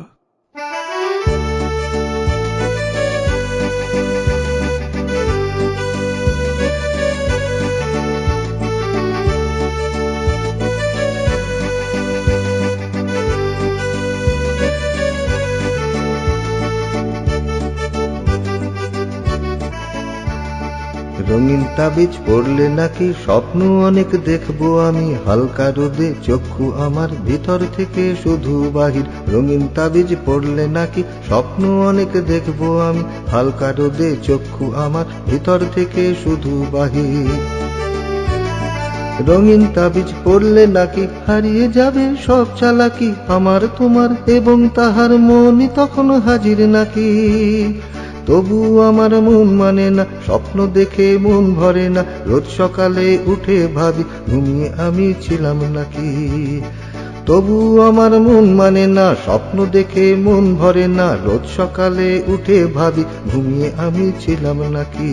রঙিন তাবিজ পড়লে নাকি স্বপ্ন অনেক দেখবো আমি, হালকা রোদে চক্ষু আমার ভিতর থেকে শুধু বাহির। রঙিন তাবিজ পড়লে নাকি স্বপ্ন অনেক দেখবো আমি, হালকা রোদে চক্ষু আমার ভিতর থেকে শুধু বাহির। রঙিন তাবিজ পড়লে নাকি হারিয়ে যাবে সব চালাকি, আমার তোমার এবং তাহার মনই তখন হাজির নাকি। তবু আমার মন মানে না, স্বপ্ন দেখে মন ভরে না, রোজ সকালে উঠে ভাবি ঘুমিয়ে আমি ছিলাম নাকি। তবু আমার মন মানে না, স্বপ্ন দেখে মন ভরে না, রোজ সকালে উঠে ভাবি ঘুমিয়ে আমি ছিলাম নাকি।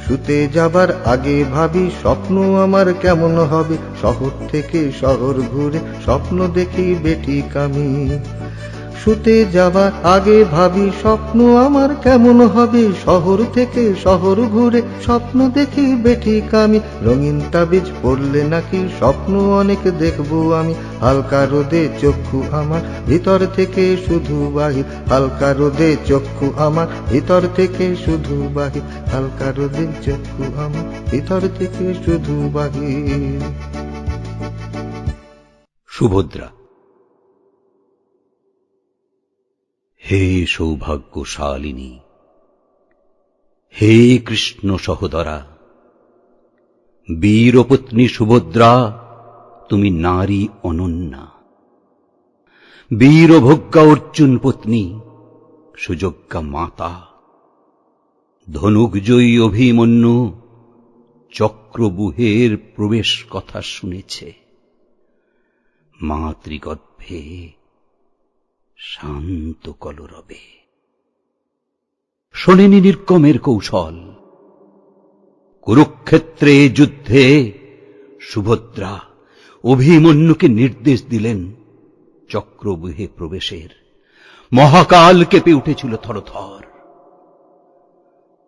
শুতে যাবার আগে ভাবি স্বপ্ন আমার কেমন হবে, শহর থেকে শহর ঘুরে স্বপ্ন দেখি বেঠিক আমি। শুতে যাবার আগে ভাবি স্বপ্ন আমার কেমন হবে, শহর থেকে শহর ঘুরে স্বপ্ন দেখি বেঠিক আমি। রঙিন তাবিজ পড়লে নাকি স্বপ্ন অনেক দেখবো আমি, হালকা রোদে চক্ষু আমার ভিতর থেকে শুধু বাহির। হালকা রোদে চক্ষু আমার ভিতর থেকে শুধু বাহির, হালকা রোদে চক্ষু আমার ভিতর থেকে শুধু বাহির। সুভদ্রা। হে সৌভাগ্যশালিনী, হে কৃষ্ণ সহোদরা, বীরপত্নী সুভদ্রা তুমি নারী অনন্যা। বীরভোগ্যা অর্জুন পত্নী, সুযোগ্যা মাতা। ধনুকজয়ী অভিমন্যু চক্রবুহের প্রবেশ কথা শুনেছে। মাতৃগর্ভে শান্ত কলরবে শোনেনি নির্গমের কৌশল। কুরুক্ষেত্রে যুদ্ধে সুভদ্রা অভিমন্যুকে নির্দেশ দিলেন চক্রবুহে প্রবেশের। মহাকাল কেঁপে উঠেছিল থরথর।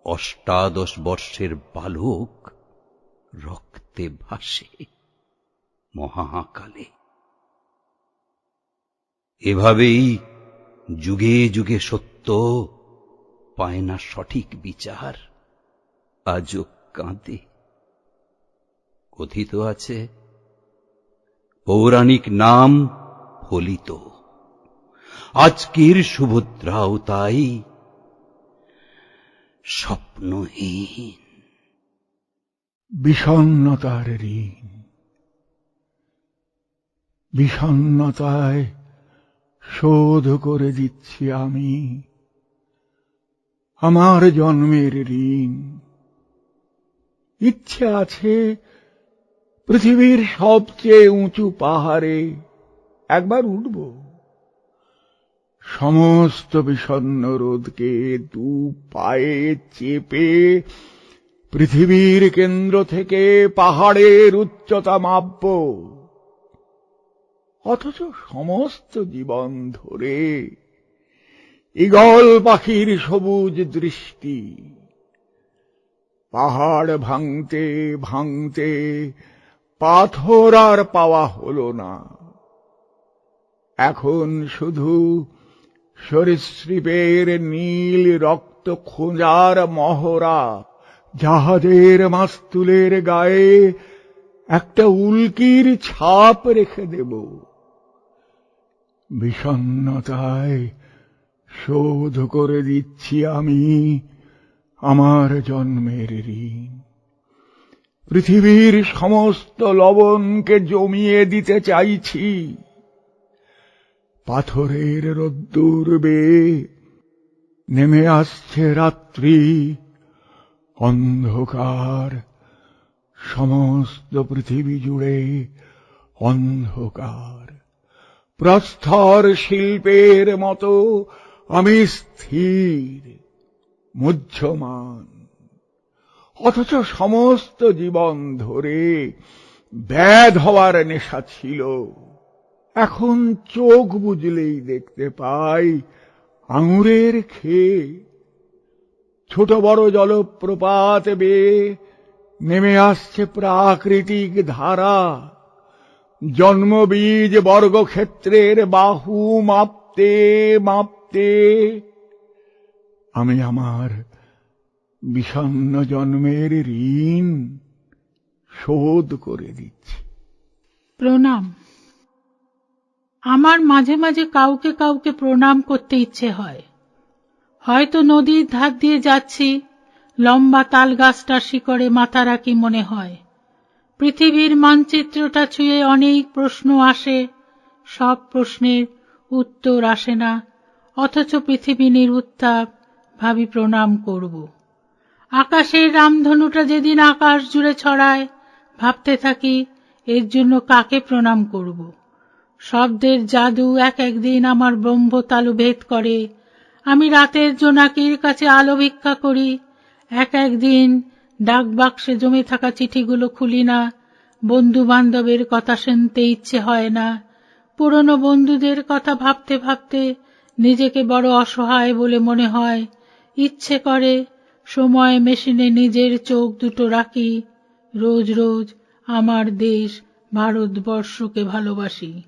৮৮ বর্ষের বালক রক্তে ভাসে মহাকালে। এভাবেই যুগে যুগে সত্য পায় না সঠিক বিচার, আজও কাঁদে। কথিত আছে পৌরাণিক নাম ফলিত, আজকের সুভদ্রাও তাই স্বপ্নহীন। বিষণ্ণতার ঋণ, বিষণ্ণতায় শোধ করে দিচ্ছি আমি আমার জন্মের ঋণ। ইচ্ছে আছে পৃথিবীর সবচেয়ে উঁচু পাহাড়ে একবার উঠব, সমস্ত বিষণ্ণ রোদকে দু পায়ে চেপে পৃথিবীর কেন্দ্র থেকে পাহাড়ের উচ্চতা মাপব। অথচ সমস্ত জীবন ধরে ঈগল পাখির সবুজ দৃষ্টি পাহাড় ভাঙতে ভাঙতে পাথর আর পাওয়া হলো না। এখন শুধু সরীসৃপের নীল রক্ত খোঁজার মহড়া, জাহাজের মাস্তুলের গায়ে একটা উল্কির ছাপ রেখে দেব। বিষণ্ণতায় শোধ করে দিচ্ছি আমি আমার জন্মের ঋণ। পৃথিবীর সমস্ত লবণকে জমিয়ে দিতে চাইছি। পাথরের রোদ্দুর বেয়ে নেমে আসছে রাত্রি, অন্ধকার, সমস্ত পৃথিবী জুড়ে অন্ধকার। প্রস্তর শিল্পের মতো আমি স্থির মুহ্যমান। অথচ সমস্ত জীবন ধরে ব্যাধ হওয়ার নেশা ছিল। এখন চোখ বুঝলেই দেখতে পাই আঙুরের খেয়ে। ছোট বড় জলপ্রপাত বেয়ে নেমে আসছে প্রাকৃতিক ধারা। জন্মবীজ বর্গক্ষেত্রের বাহু মাপতে মাপতে আমি আমার বিষণ্ণ জন্মের ঋণ শোধ করে দিচ্ছি। প্রণাম। আমার মাঝে মাঝে কাউকে কাউকে প্রণাম করতে ইচ্ছে হয়। হয়তো নদীর ধার দিয়ে যাচ্ছি, লম্বা তাল গাছটার শিকড়ে মাথা রাখি মনে হয়। পৃথিবীর মানচিত্রটা ছুঁয়ে অনেক প্রশ্ন আসে, সব প্রশ্নের উত্তর আসে না, অথচ পৃথিবী নিরুত্তাপ। ভাবি প্রণাম করব। আকাশের রামধনুটা যেদিন আকাশ জুড়ে ছড়ায়, ভাবতে থাকি এর জন্য কাকে প্রণাম করব। শব্দের জাদু এক একদিন আমার ব্রহ্মতালু ভেদ করে। আমি রাতের জোনাকির কাছে আলো ভিক্ষা করি। এক একদিন ডাক বাক্সে জমে থাকা চিঠিগুলো খুলি না। বন্ধু বান্ধবের কথা শুনতে ইচ্ছে হয় না। পুরনো বন্ধুদের কথা ভাবতে ভাবতে নিজেকে বড় অসহায় বলে মনে হয়। ইচ্ছে করে সময় মেশিনে নিজের চোখ দুটো রাখি, রোজ রোজ আমার দেশ ভারতবর্ষকে ভালোবাসি।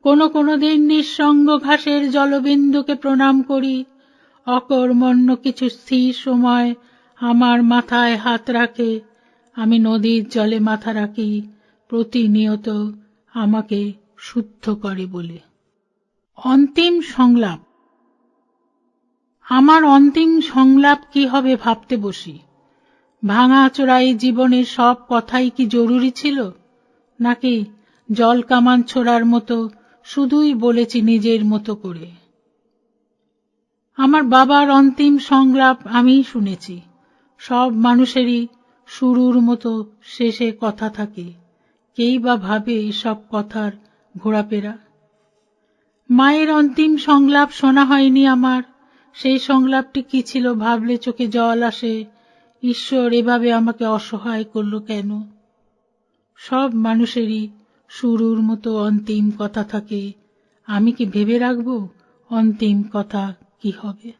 কোনো কোনো দিন নিঃসঙ্গ ঘাসের জলবিন্দুকে প্রণাম করি। অকর্মণ্য কিছু স্থির সময় আমার মাথায় হাত রাখে। আমি নদীর জলে মাথা রাখি, প্রতিনিয়ত আমাকে শুদ্ধ করে বলে। অন্তিম সংলাপ। আমার অন্তিম সংলাপ কি হবে ভাবতে বসি। ভাঙাচোরাই জীবনের সব কথাই কি জরুরি ছিল, নাকি জল কামান ছোড়ার মতো শুধুই বলেছি নিজের মতো করে। আমার বাবার অন্তিম সংলাপ আমিই শুনেছি। সব মানুষেরই শুরুর মতো শেষে কথা থাকে, কেই বা ভাবে এসব কথার ঘোরাফেরা। মায়ের অন্তিম সংলাপ শোনা হয়নি আমার। সেই সংলাপটি কি ছিল ভাবলে চোখে জল আসে। ঈশ্বর এভাবে আমাকে অসহায় করল কেন? সব মানুষেরই শুরুর মতো অন্তিম কথা থাকে। আমি কি ভেবে রাখব অন্তিম কথা কি হবে?